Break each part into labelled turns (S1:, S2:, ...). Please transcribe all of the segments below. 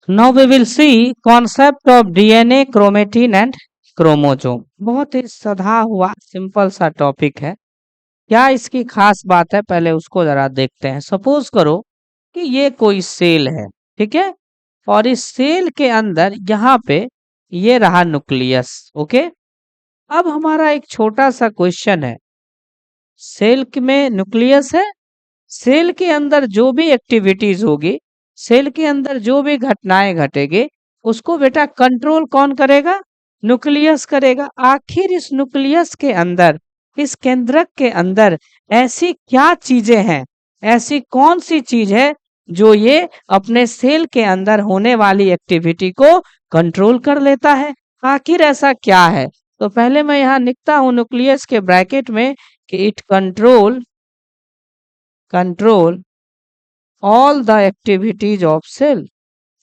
S1: Now we will see concept of DNA, chromatin and chromosome. बहुत ही सधा हुआ सिंपल सा टॉपिक है। क्या इसकी खास बात है पहले उसको जरा देखते हैं। सपोज करो कि ये कोई सेल है, ठीक है, और इस सेल के अंदर यहाँ पे ये रहा न्यूक्लियस। ओके, अब हमारा एक छोटा सा क्वेश्चन है। सेल में न्यूक्लियस है, सेल के अंदर जो भी एक्टिविटीज होगी, सेल के अंदर जो भी घटनाएं घटेगी, उसको बेटा कंट्रोल कौन करेगा? न्यूक्लियस करेगा। आखिर इस न्यूक्लियस के अंदर, इस केंद्रक के अंदर ऐसी क्या चीजें हैं, ऐसी कौन सी चीज है जो ये अपने सेल के अंदर होने वाली एक्टिविटी को कंट्रोल कर लेता है? आखिर ऐसा क्या है? तो पहले मैं यहाँ लिखता हूं न्यूक्लियस के ब्रैकेट में कि it control all the activities of cell.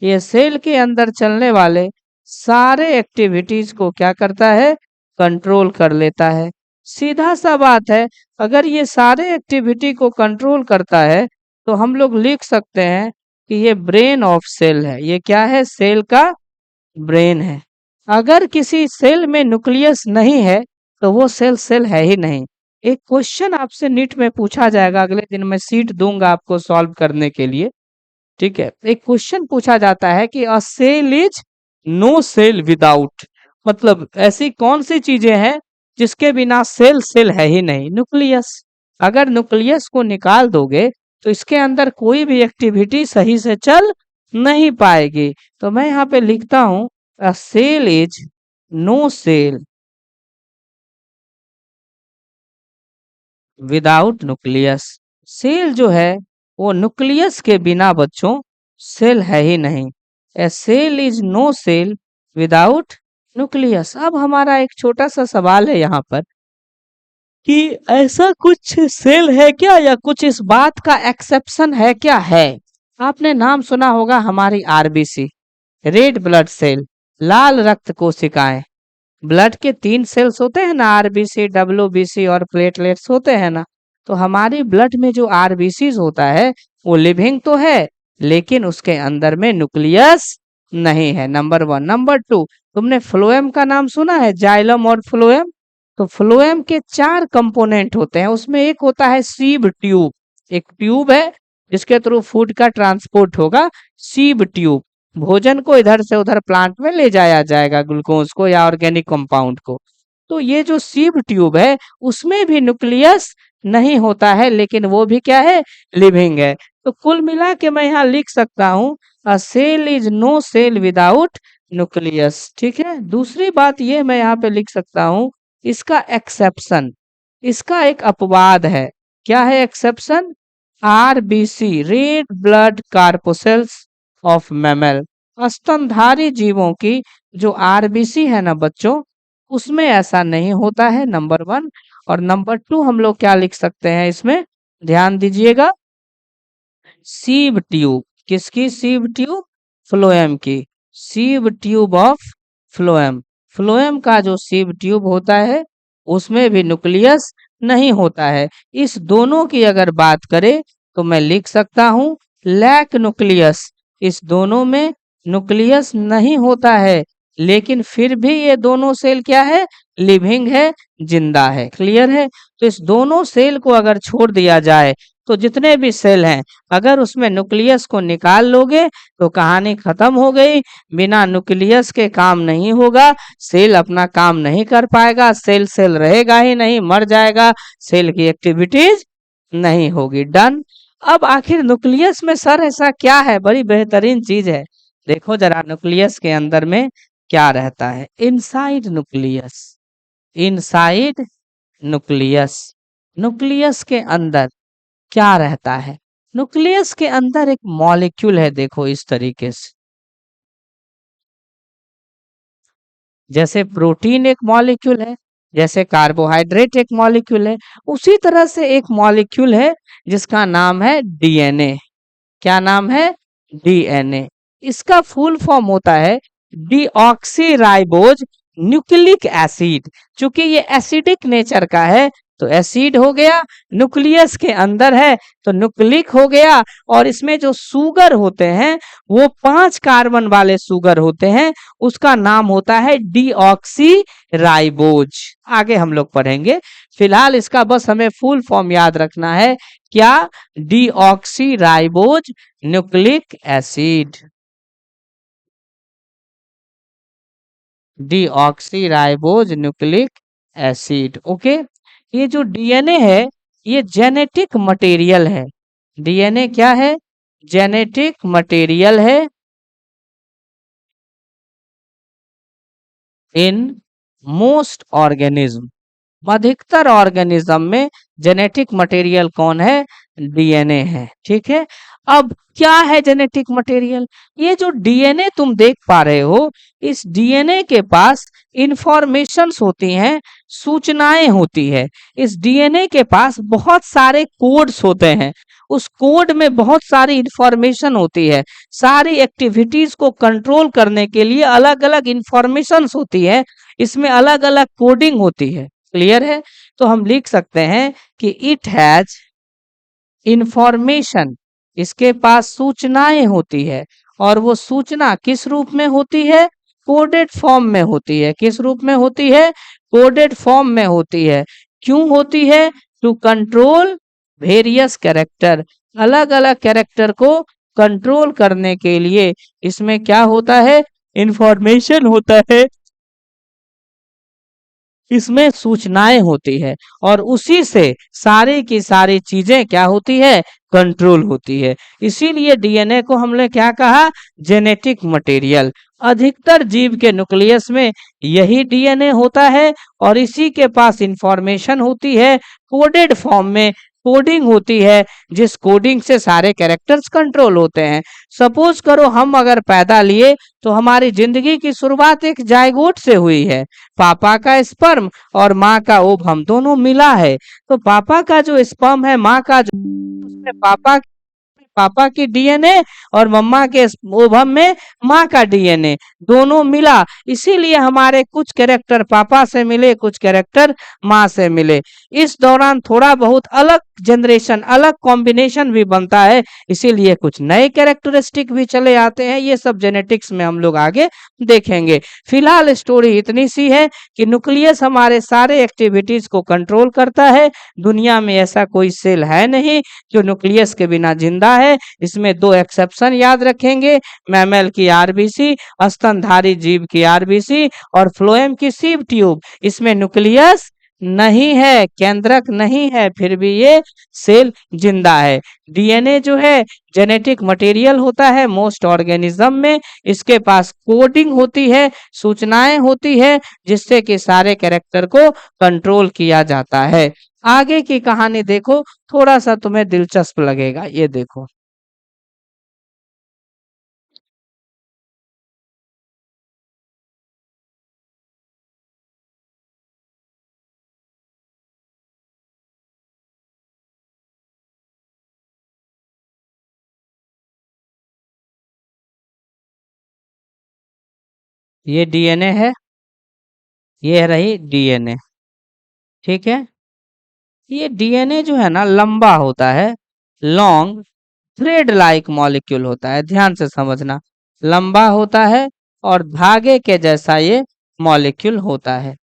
S1: ये सेल के अंदर चलने वाले सारे एक्टिविटीज को क्या करता है? कंट्रोल कर लेता है। सीधा सा बात है, अगर ये सारे एक्टिविटी को कंट्रोल करता है तो हम लोग लिख सकते हैं कि ये ब्रेन ऑफ सेल है। ये क्या है? सेल का ब्रेन है। अगर किसी सेल में न्यूक्लियस नहीं है तो वो सेल है ही नहीं। एक क्वेश्चन आपसे नीट में पूछा जाएगा, अगले दिन मैं सीट दूंगा आपको सॉल्व करने के लिए, ठीक है। एक क्वेश्चन पूछा जाता है कि a cell is no cell without, मतलब ऐसी कौन सी चीजें हैं जिसके बिना सेल है ही नहीं? न्यूक्लियस। अगर न्यूक्लियस को निकाल दोगे तो इसके अंदर कोई भी एक्टिविटी सही से चल नहीं पाएगी। तो मैं यहाँ पे लिखता हूं a cell is no cell without nucleus. Cell जो है वो न्यूक्लियस के बिना बच्चों सेल है ही नहीं। A cell is no cell without nucleus. अब हमारा एक छोटा सा सवाल है यहाँ पर कि ऐसा कुछ सेल है क्या, या कुछ इस बात का एक्सेप्शन है क्या? है। आपने नाम सुना होगा हमारी आरबीसी, रेड ब्लड सेल, लाल रक्त कोशिकाएं। ब्लड के 3 सेल्स होते हैं ना, आरबीसी, डब्ल्यूबीसी और प्लेटलेट्स होते हैं ना। तो हमारी ब्लड में जो आरबीसीज होता है वो लिविंग तो है, लेकिन उसके अंदर में न्यूक्लियस नहीं है। नंबर 1। नंबर 2, तुमने फ्लोएम का नाम सुना है? जाइलम और फ्लोएम। तो फ्लोएम के 4 कंपोनेंट होते हैं। उसमें एक होता है सीब ट्यूब, एक ट्यूब है जिसके थ्रू फूड का ट्रांसपोर्ट होगा, सीब ट्यूब। भोजन को इधर से उधर प्लांट में ले जाया जाएगा, ग्लूकोज को या ऑर्गेनिक कंपाउंड को। तो ये जो सीब ट्यूब है उसमें भी न्यूक्लियस नहीं होता है, लेकिन वो भी क्या है? लिविंग है। तो कुल मिला के मैं यहाँ लिख सकता हूँ a cell is no cell without nucleus. ठीक है। दूसरी बात ये मैं यहाँ पे लिख सकता हूँ, इसका एक्सेप्शन, इसका एक अपवाद है। क्या है exception? RBC, red blood corpuscles of mammal. स्तनधारी जीवों की जो आरबीसी है ना बच्चों, उसमें ऐसा नहीं होता है। नंबर 1। और नंबर 2 हम लोग क्या लिख सकते हैं इसमें? ध्यान दीजिएगा, सीब ट्यूब। किसकी सीब ट्यूब? फ्लोएम की। Sieve tube of phloem. Phloem का जो सीब ट्यूब होता है उसमें भी न्यूक्लियस नहीं होता है। इस दोनों की अगर बात करें तो मैं लिख सकता हूं लैक न्यूक्लियस। इस दोनों में न्यूक्लियस नहीं होता है, लेकिन फिर भी ये दोनों सेल क्या है? लिविंग है, जिंदा है। क्लियर है? तो इस दोनों सेल को अगर छोड़ दिया जाए तो जितने भी सेल हैं, अगर उसमें न्यूक्लियस को निकाल लोगे तो कहानी खत्म हो गई। बिना न्यूक्लियस के काम नहीं होगा, सेल अपना काम नहीं कर पाएगा, सेल रहेगा ही नहीं, मर जाएगा, सेल की एक्टिविटीज नहीं होगी। डन। अब आखिर न्यूक्लियस में सर ऐसा क्या है? बड़ी बेहतरीन चीज है। देखो जरा न्यूक्लियस के अंदर में क्या रहता है। Inside nucleus, inside nucleus, nucleus के अंदर क्या रहता है? न्यूक्लियस के अंदर एक मॉलिक्यूल है, देखो इस तरीके से। जैसे प्रोटीन एक मॉलिक्यूल है, जैसे कार्बोहाइड्रेट एक मॉलिक्यूल है, उसी तरह से एक मॉलिक्यूल है जिसका नाम है डीएनए। क्या नाम है? डीएनए। इसका फुल फॉर्म होता है डीऑक्सी राइबोज न्यूक्लिक एसिड। चूंकि ये एसिडिक नेचर का है तो एसिड हो गया, न्यूक्लियस के अंदर है तो न्यूक्लिक हो गया। और इसमें जो सुगर होते हैं वो 5 कार्बन वाले सुगर होते हैं, उसका नाम होता है डीऑक्सी राइबोज। आगे हम लोग पढ़ेंगे, फिलहाल इसका बस हमें फुल फॉर्म याद रखना है, क्या? Deoxy ribose nucleic acid. Deoxy ribose nucleic acid. Okay, ये जो डीएनए है ये जेनेटिक मटेरियल है। डीएनए क्या है? जेनेटिक मटेरियल है इन मोस्ट ऑर्गेनिज्म। अधिकतर ऑर्गेनिज्म में जेनेटिक मटेरियल कौन है? डीएनए है। ठीक है, अब क्या है जेनेटिक मटेरियल? ये जो डीएनए तुम देख पा रहे हो, इस डीएनए के पास इंफॉर्मेशंस होती हैं, सूचनाएं होती है। इस डीएनए के पास बहुत सारे कोड्स होते हैं, उस कोड में बहुत सारी इंफॉर्मेशन होती है। सारी एक्टिविटीज को कंट्रोल करने के लिए अलग अलग इंफॉर्मेशंस होती है, इसमें अलग अलग कोडिंग होती है। क्लियर है? तो हम लिख सकते हैं कि इट हैज इंफॉर्मेशन, इसके पास सूचनाएं होती है। और वो सूचना किस रूप में होती है? कोडेड फॉर्म में होती है। किस रूप में होती है? कोडेड फॉर्म में होती है। क्यों होती है? टू कंट्रोल वेरियस कैरेक्टर, अलग अलग कैरेक्टर को कंट्रोल करने के लिए इसमें क्या होता है? इंफॉर्मेशन होता है, इसमें सूचनाएं होती है। और उसी से सारी की सारी चीजें क्या होती है? कंट्रोल होती है। इसीलिए डीएनए को हमने क्या कहा? Genetic material. अधिकतर जीव के न्यूक्लियस में यही डीएनए होता है और इसी के पास इंफॉर्मेशन होती है, कोडेड फॉर्म में कोडिंग होती है, जिस कोडिंग से सारे कैरेक्टर्स कंट्रोल होते हैं। सपोज करो हम अगर पैदा लिए तो हमारी जिंदगी की शुरुआत एक जायगोट से हुई है। पापा का स्पर्म और माँ का ओवम दोनों मिला है। तो पापा का जो स्पर्म है, माँ का जो, उसमें पापा की डीएनए और मम्मा के ओवम में माँ का डीएनए दोनों मिला। इसीलिए हमारे कुछ कैरेक्टर पापा से मिले, कुछ कैरेक्टर माँ से मिले। इस दौरान थोड़ा बहुत अलग जनरेशन, अलग कॉम्बिनेशन भी बनता है, इसीलिए कुछ नए कैरेक्टरिस्टिक भी चले आते हैं। ये सब जेनेटिक्स में हम लोग आगे देखेंगे। फिलहाल स्टोरी इतनी सी है कि न्यूक्लियस हमारे सारे एक्टिविटीज को कंट्रोल करता है। दुनिया में ऐसा कोई सेल है नहीं जो न्यूक्लियस के बिना जिंदा है। इसमें 2 एक्सेप्शन याद रखेंगे, मैमल की आरबीसी, स्तनधारी जीव की आरबीसी और फ्लोएम की सीव ट्यूब। इसमें न्यूक्लियस नहीं है, केंद्रक नहीं है, फिर भी ये सेल जिंदा है। डीएनए जो है जेनेटिक मटेरियल होता है मोस्ट ऑर्गेनिज्म में, इसके पास कोडिंग होती है, सूचनाएं होती है, जिससे कि सारे कैरेक्टर को कंट्रोल किया जाता है। आगे की कहानी देखो, थोड़ा सा तुम्हें दिलचस्प लगेगा। ये देखो, ये डीएनए है, ये रही डीएनए। ठीक है, ये डीएनए जो है ना लंबा होता है, लॉन्ग थ्रेड लाइक मॉलिक्यूल होता है। ध्यान से समझना, लंबा होता है और धागे के जैसा ये मॉलिक्यूल होता है।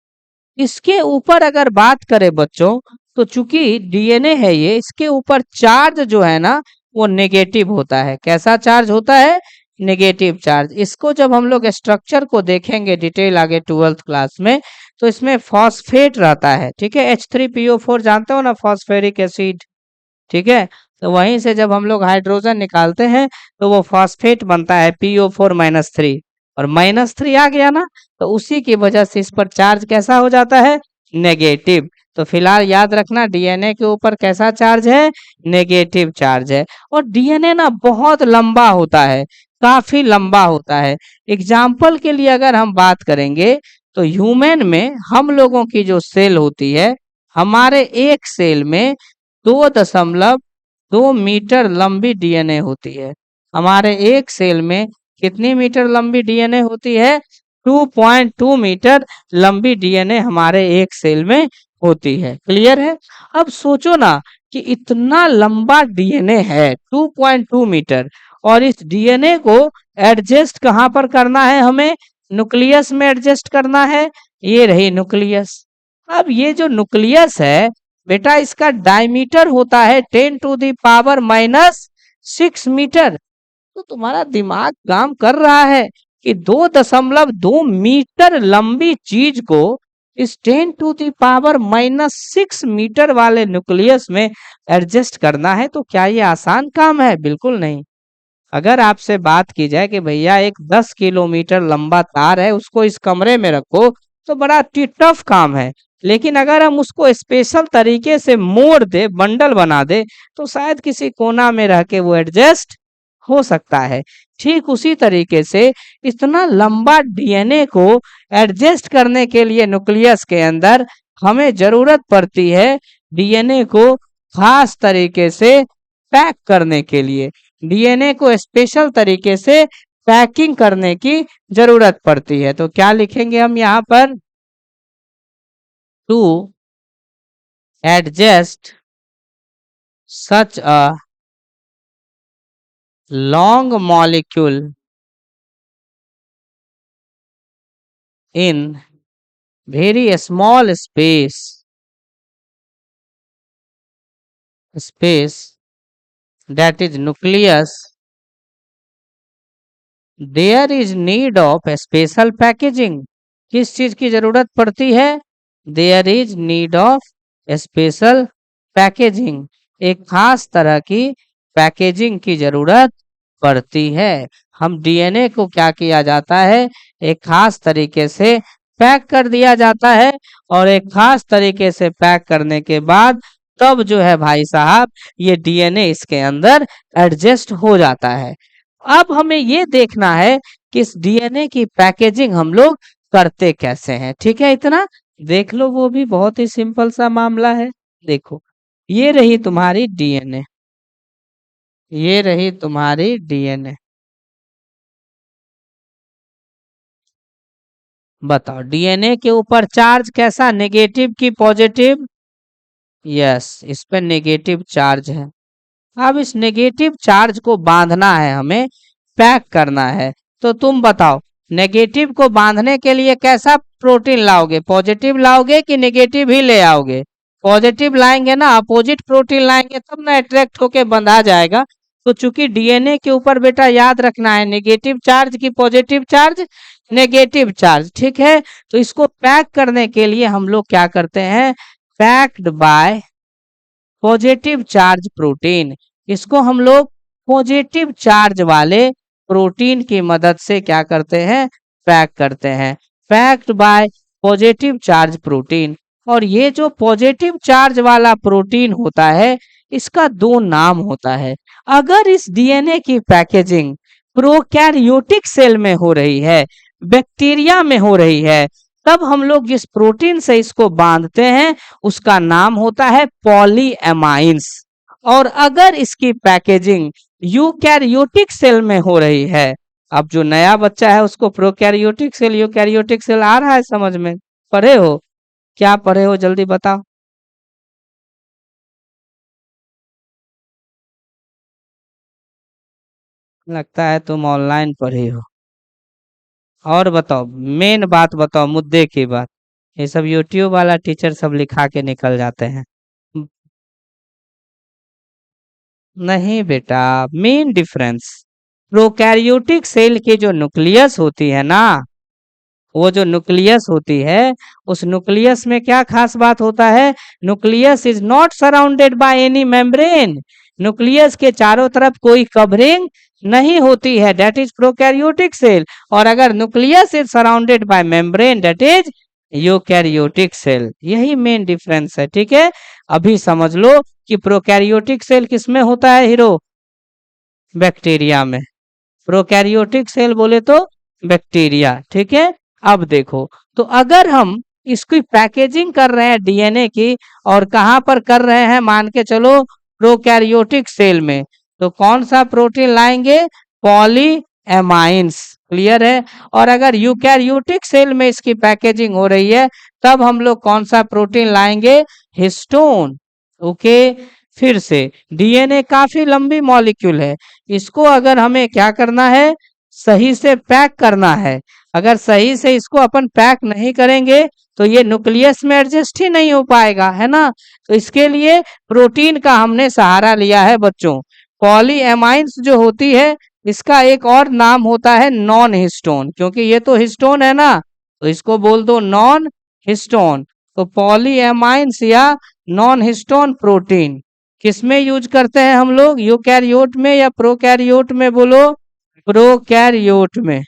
S1: इसके ऊपर अगर बात करें बच्चों, तो चूंकि डीएनए है ये, इसके ऊपर चार्ज जो है ना वो नेगेटिव होता है। कैसा चार्ज होता है? Negative charge. इसको जब हम लोग स्ट्रक्चर को देखेंगे डिटेल आगे 12th क्लास में, तो इसमें फॉस्फेट रहता है। ठीक है, H3PO4 जानते हो ना, फॉस्फेरिक एसिड। ठीक है, तो वहीं से जब हम लोग हाइड्रोजन निकालते हैं तो वो फॉस्फेट बनता है PO4-3, और -3 आ गया ना, तो उसी की वजह से इस पर चार्ज कैसा हो जाता है? नेगेटिव। तो फिलहाल याद रखना, डीएनए के ऊपर कैसा चार्ज है? नेगेटिव चार्ज है। और डीएनए ना बहुत लंबा होता है, काफी लंबा होता है। एग्जाम्पल के लिए अगर हम बात करेंगे तो ह्यूमन में हम लोगों की जो सेल होती है, हमारे एक सेल में 2.2 मीटर लंबी डीएनए होती है। हमारे एक सेल में कितनी मीटर लंबी डीएनए होती है? 2.2 मीटर लंबी डीएनए हमारे एक सेल में होती है। क्लियर है? अब सोचो ना कि इतना लंबा डीएनए है 2.2 मीटर, और इस डीएनए को एडजस्ट कहाँ पर करना है हमें? न्यूक्लियस में एडजस्ट करना है। ये रही न्यूक्लियस। अब ये जो न्यूक्लियस है बेटा, इसका डायमीटर होता है 10⁻⁻6 मीटर। तो तुम्हारा दिमाग काम कर रहा है कि 2.2 मीटर लंबी चीज को इस 10⁻⁻6 मीटर वाले न्यूक्लियस में एडजस्ट करना है। तो क्या ये आसान काम है? बिल्कुल नहीं। अगर आपसे बात की जाए कि भैया एक 10 किलोमीटर लंबा तार है, उसको इस कमरे में रखो, तो बड़ा टफ काम है। लेकिन अगर हम उसको स्पेशल तरीके से मोड़ दे, बंडल बना दे, तो शायद किसी कोना में रह के वो एडजस्ट हो सकता है। ठीक उसी तरीके से इतना लंबा डीएनए को एडजस्ट करने के लिए न्यूक्लियस के अंदर हमें जरूरत पड़ती है डीएनए को खास तरीके से पैक करने के लिए। डीएनए को स्पेशल तरीके से पैकिंग करने की जरूरत पड़ती है। तो क्या लिखेंगे हम यहाँ पर? To adjust such a long molecule in very small space that is nucleus, there is need of special packaging. किस चीज की जरूरत पड़ती है? there is need of special packaging, एक खास तरह की पैकेजिंग की जरूरत पड़ती है। हम डीएनए को क्या किया जाता है? एक खास तरीके से पैक कर दिया जाता है, और एक खास तरीके से पैक करने के बाद तब जो है भाई साहब ये डीएनए इसके अंदर एडजस्ट हो जाता है। अब हमें ये देखना है कि इस डीएनए की पैकेजिंग हम लोग करते कैसे हैं। ठीक है, इतना देख लो, वो भी बहुत ही सिंपल सा मामला है। देखो, ये रही तुम्हारी डीएनए, ये रही तुम्हारी डीएनए। बताओ डीएनए के ऊपर चार्ज कैसा? नेगेटिव की पॉजिटिव? यस, इस पर नेगेटिव चार्ज है। अब इस नेगेटिव चार्ज को बांधना है, हमें पैक करना है। तो तुम बताओ नेगेटिव को बांधने के लिए कैसा प्रोटीन लाओगे? पॉजिटिव लाओगे कि नेगेटिव ही ले आओगे? पॉजिटिव लाएंगे ना, अपोजिट प्रोटीन लाएंगे तब ना अट्रैक्ट होके बंधा जाएगा। तो चूंकि डीएनए के ऊपर बेटा याद रखना है नेगेटिव चार्ज की पॉजिटिव चार्ज, नेगेटिव चार्ज। ठीक है, तो इसको पैक करने के लिए हम लोग क्या करते हैं? Packed bye positive charge protein. इसको हम लोग पॉजिटिव चार्ज वाले प्रोटीन की मदद से क्या करते हैं? पैक करते हैं। Packed bye positive charge protein. और ये जो पॉजिटिव चार्ज वाला प्रोटीन होता है, इसका दो नाम होता है। अगर इस डीएनए की पैकेजिंग प्रोकैरियोटिक सेल में हो रही है, बैक्टीरिया में हो रही है, तब हम लोग जिस प्रोटीन से इसको बांधते हैं उसका नाम होता है पॉलीएमाइंस। और अगर इसकी पैकेजिंग यूकैरियोटिक सेल में हो रही है, अब जो नया बच्चा है उसको प्रोकैरियोटिक सेल यूकैरियोटिक सेल आ रहा है समझ में? पढ़े हो? क्या पढ़े हो जल्दी बताओ। लगता है तुम ऑनलाइन पढ़े हो। और बताओ, मेन बात बताओ, मुद्दे की बात। ये सब यूट्यूब वाला टीचर सब लिखा के निकल जाते हैं। नहीं बेटा, मेन डिफरेंस प्रोकैरियोटिक सेल की जो न्यूक्लियस होती है ना, वो जो न्यूक्लियस होती है, उस न्यूक्लियस में क्या खास बात होता है? Nucleus is not surrounded by any membrane. Nucleus के चारों तरफ कोई कवरिंग नहीं होती है, दैट इज प्रोकैरियोटिक सेल। और अगर nucleus is surrounded by membrane, that is eukaryotic cell. यही मेन डिफरेंस है। ठीक है, अभी समझ लो कि प्रोकैरियोटिक सेल किसमें होता है हीरो? बैक्टीरिया में। प्रोकैरियोटिक सेल बोले तो बैक्टीरिया। ठीक है, अब देखो, तो अगर हम इसकी पैकेजिंग कर रहे हैं डीएनए की, और कहां पर कर रहे हैं? मान के चलो प्रोकैरियोटिक सेल में। तो कौन सा प्रोटीन लाएंगे? पॉलीएमाइंस। क्लियर है। और अगर यूकैरियोटिक सेल में इसकी पैकेजिंग हो रही है तब हम लोग कौन सा प्रोटीन लाएंगे? हिस्टोन। ओके, फिर से डीएनए काफी लंबी मॉलिक्यूल है, इसको अगर हमें क्या करना है? सही से पैक करना है। अगर सही से इसको अपन पैक नहीं करेंगे तो ये न्यूक्लियस में एडजस्ट ही नहीं हो पाएगा, है ना। तो इसके लिए प्रोटीन का हमने सहारा लिया है बच्चों। पॉलीएमाइंस जो होती है इसका एक और नाम होता है नॉन हिस्टोन, क्योंकि ये तो हिस्टोन है ना, तो इसको बोल दो नॉन हिस्टोन। तो पॉलीएमाइंस या नॉन हिस्टोन प्रोटीन किसमें यूज करते हैं हम लोग? यूकैरियोट में या प्रोकैरियोट में? बोलो, प्रोकैरियोट में,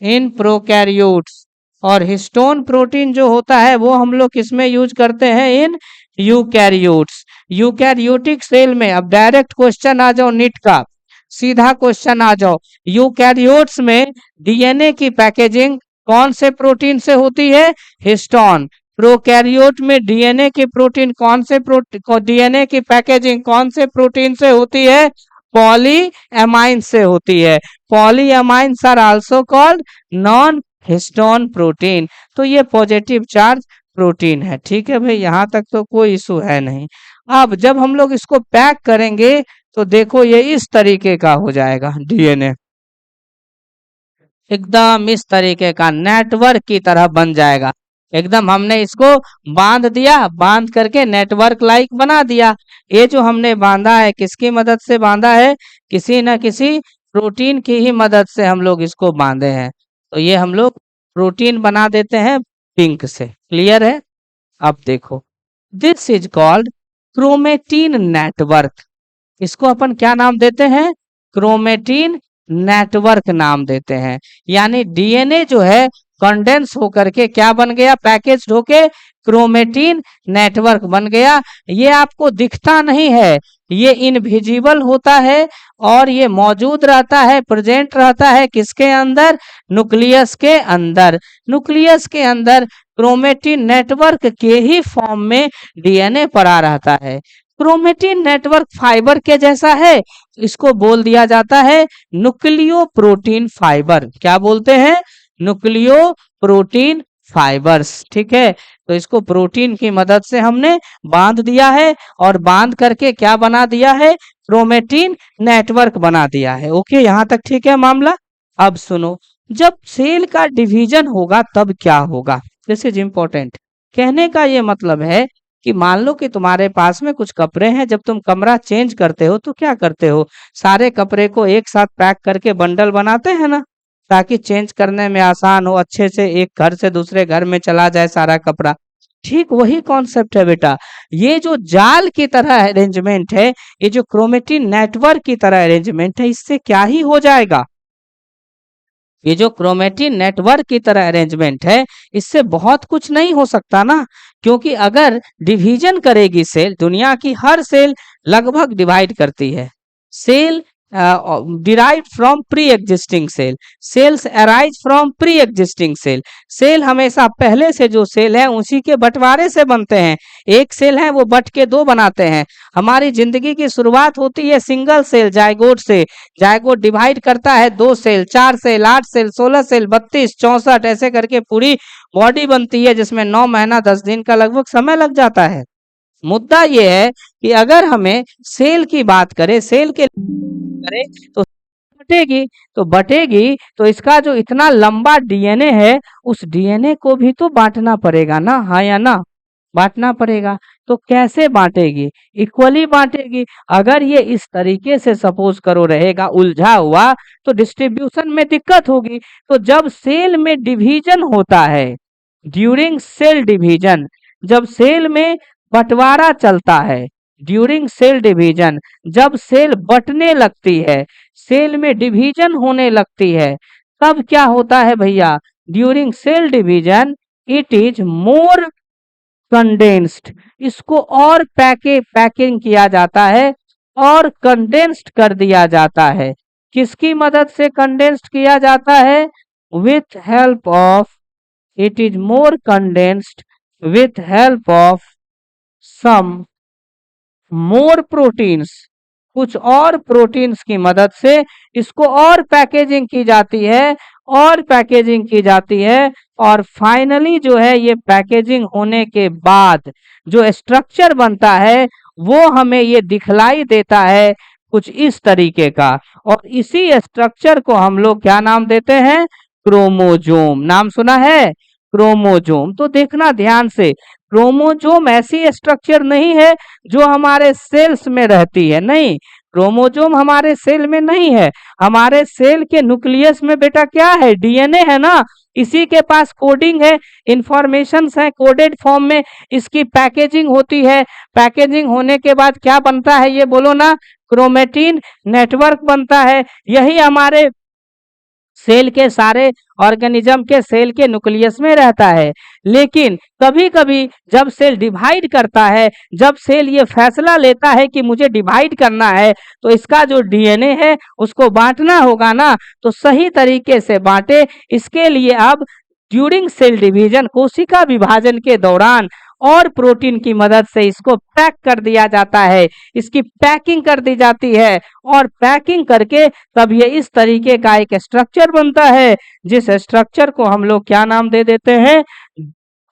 S1: इन प्रोकैरियोट्स। और हिस्टोन प्रोटीन जो होता है वो हम लोग किसमें यूज करते हैं? In eukaryotes. यूकैरियोटिक सेल में, अब डायरेक्ट क्वेश्चन आ जाओ नीट का, सीधा क्वेश्चन आ जाओ, यूकैरियोट्स में डीएनए की पैकेजिंग कौन से प्रोटीन से होती है? हिस्टोन। प्रोकैरियोट में डीएनए की प्रोटीन कौन से डीएनए की पैकेजिंग कौन से प्रोटीन से होती है? पॉलीएमाइन से होती है। Polyamines are also called non histone protein. तो ये पॉजिटिव चार्ज प्रोटीन है। ठीक है भाई, यहां तक तो कोई इशू है नहीं। अब जब हम लोग इसको पैक करेंगे तो देखो ये इस तरीके का हो जाएगा डीएनए, एकदम इस तरीके का नेटवर्क की तरह बन जाएगा। एकदम हमने इसको बांध दिया, बांध करके नेटवर्क लाइक बना दिया। ये जो हमने बांधा है किसकी मदद से बांधा है? किसी न किसी प्रोटीन की ही मदद से हम लोग इसको बांधे हैं। तो ये हम लोग प्रोटीन बना देते हैं पिंक से। क्लियर है? अब देखो, this is called chromatin network. इसको अपन क्या नाम देते हैं? क्रोमेटिन नेटवर्क नाम देते हैं। यानी डीएनए जो है कंडेंस होकर के क्या बन गया? पैकेज होके क्रोमेटिन नेटवर्क बन गया। ये आपको दिखता नहीं है, ये इनविजिबल होता है और ये मौजूद रहता है, प्रेजेंट रहता है किसके अंदर? न्यूक्लियस के अंदर। न्यूक्लियस के अंदर क्रोमेटिन नेटवर्क के ही फॉर्म में डीएनए पड़ा रहता है। क्रोमेटिन नेटवर्क फाइबर के जैसा है, इसको बोल दिया जाता है न्यूक्लियो प्रोटीन फाइबर। क्या बोलते हैं? Nucleo protein fibres. ठीक है, तो इसको प्रोटीन की मदद से हमने बांध दिया है और बांध करके क्या बना दिया है? क्रोमेटिन नेटवर्क बना दिया है। ओके, यहां तक ठीक है मामला। अब सुनो, जब सेल का डिवीजन होगा तब क्या होगा? This is important. कहने का ये मतलब है कि मान लो कि तुम्हारे पास में कुछ कपड़े हैं, जब तुम कमरा चेंज करते हो तो क्या करते हो? सारे कपड़े को एक साथ पैक करके बंडल बनाते हैं ना, ताकि चेंज करने में आसान हो, अच्छे से एक घर से दूसरे घर में चला जाए सारा कपड़ा। ठीक वही कॉन्सेप्ट है बेटा। ये जो जाल की तरह अरेंजमेंट है, ये जो क्रोमेटिन नेटवर्क की तरह अरेंजमेंट है, इससे क्या ही हो जाएगा? ये जो क्रोमेटिन नेटवर्क की तरह अरेंजमेंट है, इससे बहुत कुछ नहीं हो सकता ना, क्योंकि अगर डिवीजन करेगी सेल, दुनिया की हर सेल लगभग डिवाइड करती है। Cell derive from pre existing cell, cells arise from pre existing cell. Cell हमेशा पहले से जो सेल है उसी के बंटवारे से बनते हैं। एक सेल है वो बट के दो बनाते हैं। हमारी जिंदगी की शुरुआत होती है सिंगल सेल जायगोट से। जायगोट डिवाइड करता है 2 सेल, 4 सेल, 8 सेल, 16 सेल, 32, 64, ऐसे करके पूरी बॉडी बनती है, जिसमें 9 महीना 10 दिन का लगभग समय लग जाता है। मुद्दा ये है कि अगर हमें सेल की बात करें, सेल के करें तो बटेगी, तो बटेगी तो इसका जो इतना लंबा डीएनए है, उस डीएनए को भी तो बांटना पड़ेगा ना, हाँ या ना? बांटना पड़ेगा। तो कैसे बांटेगी? इक्वली बांटेगी। अगर ये इस तरीके से सपोज करो रहेगा उलझा हुआ, तो डिस्ट्रीब्यूशन में दिक्कत होगी। तो जब सेल में डिवीजन होता है, ड्यूरिंग सेल डिवीजन, जब सेल में बंटवारा चलता है, ड्यूरिंग सेल डिवीजन, जब सेल बंटने लगती है, सेल में डिवीजन होने लगती है, तब क्या होता है भैया? During cell division it is more condensed. इसको और पैकिंग किया जाता है और कंडेंस्ड कर दिया जाता है। किसकी मदद से कंडेंस्ड किया जाता है? With help of, it is more condensed with help of some more proteins. कुछ और प्रोटीन्स की मदद से इसको और पैकेजिंग की जाती है और पैकेजिंग की जाती है और फाइनली जो है ये पैकेजिंग होने के बाद जो स्ट्रक्चर बनता है वो हमें ये दिखलाई देता है कुछ इस तरीके का। और इसी स्ट्रक्चर को हम लोग क्या नाम देते हैं? क्रोमोजोम। नाम सुना है? क्रोमोजोम। तो देखना ध्यान से, क्रोमोजोम ऐसी स्ट्रक्चर नहीं है जो हमारे सेल्स में रहती है, नहीं, क्रोमोजोम हमारे सेल में नहीं है। हमारे सेल के न्यूक्लियस में बेटा क्या है? डीएनए है ना, इसी के पास कोडिंग है, इंफॉर्मेशंस है कोडेड फॉर्म में, इसकी पैकेजिंग होती है। पैकेजिंग होने के बाद क्या बनता है ये बोलो ना? क्रोमेटिन नेटवर्क बनता है। यही हमारे सेल के सारे ऑर्गेनिज्म के सेल के न्यूक्लियस में रहता है। लेकिन कभी कभी जब सेल डिवाइड करता है, जब सेल ये फैसला लेता है कि मुझे डिवाइड करना है, तो इसका जो डीएनए है उसको बांटना होगा ना, तो सही तरीके से बांटे। इसके लिए अब ड्यूरिंग सेल डिवीजन, कोशिका विभाजन के दौरान और प्रोटीन की मदद से इसको पैक कर दिया जाता है, इसकी पैकिंग कर दी जाती है और पैकिंग करके तब ये इस तरीके का एक स्ट्रक्चर बनता है, जिस स्ट्रक्चर को हम लोग क्या नाम दे देते हैं?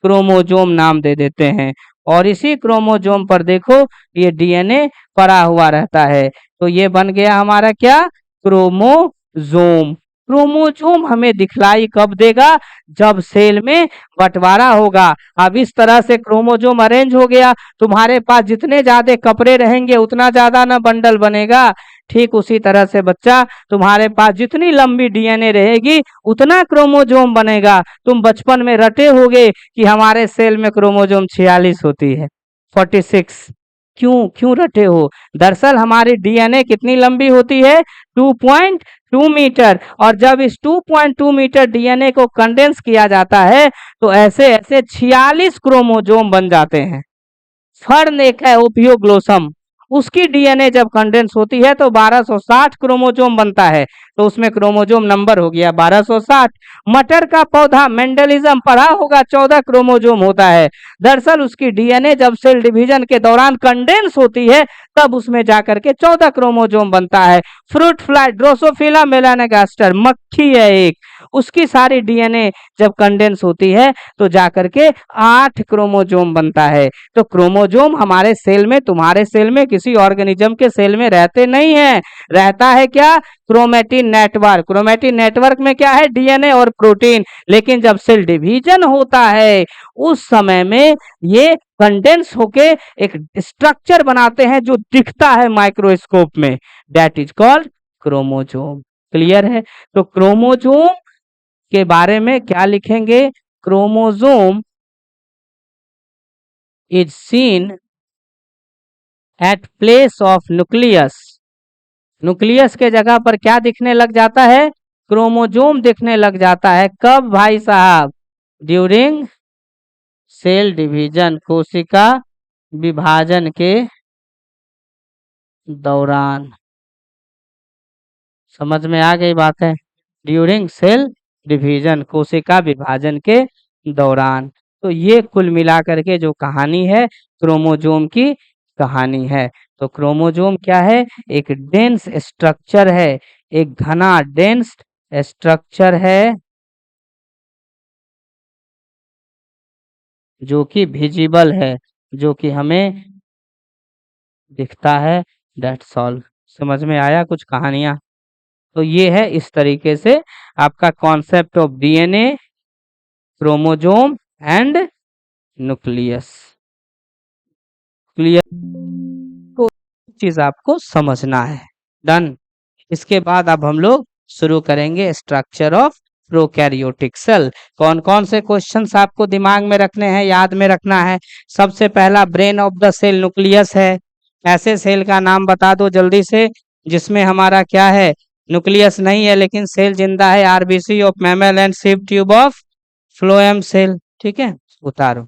S1: क्रोमोजोम नाम दे देते हैं। और इसी क्रोमोजोम पर देखो ये डीएनए पड़ा हुआ रहता है। तो ये बन गया हमारा क्या? क्रोमोजोम। क्रोमोजोम हमें दिखलाई कब देगा? जब सेल में बंटवारा होगा। अब इस तरह से क्रोमोजोम अरेंज हो गया, तुम्हारे पास जितने ज्यादा कपड़े रहेंगे उतना ज्यादा ना बंडल बनेगा। ठीक उसी तरह से बच्चा, तुम्हारे पास जितनी लंबी डीएनए रहेगी उतना क्रोमोजोम बनेगा। तुम बचपन में रटे होगे कि हमारे सेल में क्रोमोजोम 46 होती है, 46। क्यों क्यों रटे हो? दरअसल हमारी डीएनए कितनी लंबी होती है? 2.2 मीटर। और जब इस 2.2 मीटर डीएनए को कंडेंस किया जाता है तो ऐसे ऐसे 46 क्रोमोजोम बन जाते हैं। फर्न एक है ओपियोग्लोसम, उसकी डीएनए जब कंडेंस होती है तो 1260 क्रोमोजोम बनता है, तो उसमें क्रोमोजोम नंबर हो गया 1260। मटर का पौधा मेंडलिज्म पढ़ा होगा, 14 क्रोमोजोम होता है। दरअसल उसकी डीएनए जब सेल डिवीजन के दौरान कंडेंस होती है तब उसमें जाकर के 14 क्रोमोजोम बनता है। फ्रूट फ्लाई, ड्रोसोफिला मेलानोगास्टर, मक्खी है एक, उसकी सारी डीएनए जब कंडेंस होती है तो जाकर के 8 क्रोमोजोम बनता है। तो क्रोमोजोम हमारे सेल में, तुम्हारे सेल में, किसी ऑर्गेनिज्म के सेल में रहते नहीं है। रहता है क्या? Chromatin network. क्रोमेटिन नेटवर्क में क्या है? डीएनए और प्रोटीन। लेकिन जब सेल डिवीजन होता है उस समय में ये कंडेंस होके एक स्ट्रक्चर बनाते हैं जो दिखता है माइक्रोस्कोप में, that is called chromosome. Clear है? तो क्रोमोजोम के बारे में क्या लिखेंगे? Chromosome is seen at place of nucleus. Nucleus के जगह पर क्या दिखने लग जाता है? क्रोमोजोम दिखने लग जाता है। कब भाई साहब? ड्यूरिंग सेल डिवीजन, कोशिका विभाजन के दौरान। समझ में आ गई बात है? ड्यूरिंग सेल डिवीजन, कोशिका विभाजन के दौरान। तो ये कुल मिलाकर के जो कहानी है क्रोमोजोम की कहानी है। तो क्रोमोजोम क्या है? एक डेंस स्ट्रक्चर है, एक घना डेंस स्ट्रक्चर है जो कि विजिबल है, जो कि हमें दिखता है। That's all. समझ में आया कुछ कहानियां? तो ये है इस तरीके से आपका concept of DNA, chromosome and nucleus. Clear? तो चीज आपको समझना है। डन। इसके बाद अब हम लोग शुरू करेंगे स्ट्रक्चर ऑफ प्रोकैरियोटिक सेल। कौन कौन से क्वेश्चंस आपको दिमाग में रखने हैं, याद में रखना है? सबसे पहला brain of the cell nucleus है। ऐसे सेल का नाम बता दो जल्दी से जिसमें हमारा क्या है? न्यूक्लियस नहीं है लेकिन सेल जिंदा है। RBC of mammal and sieve tube of phloem cell. ठीक है, उतारो।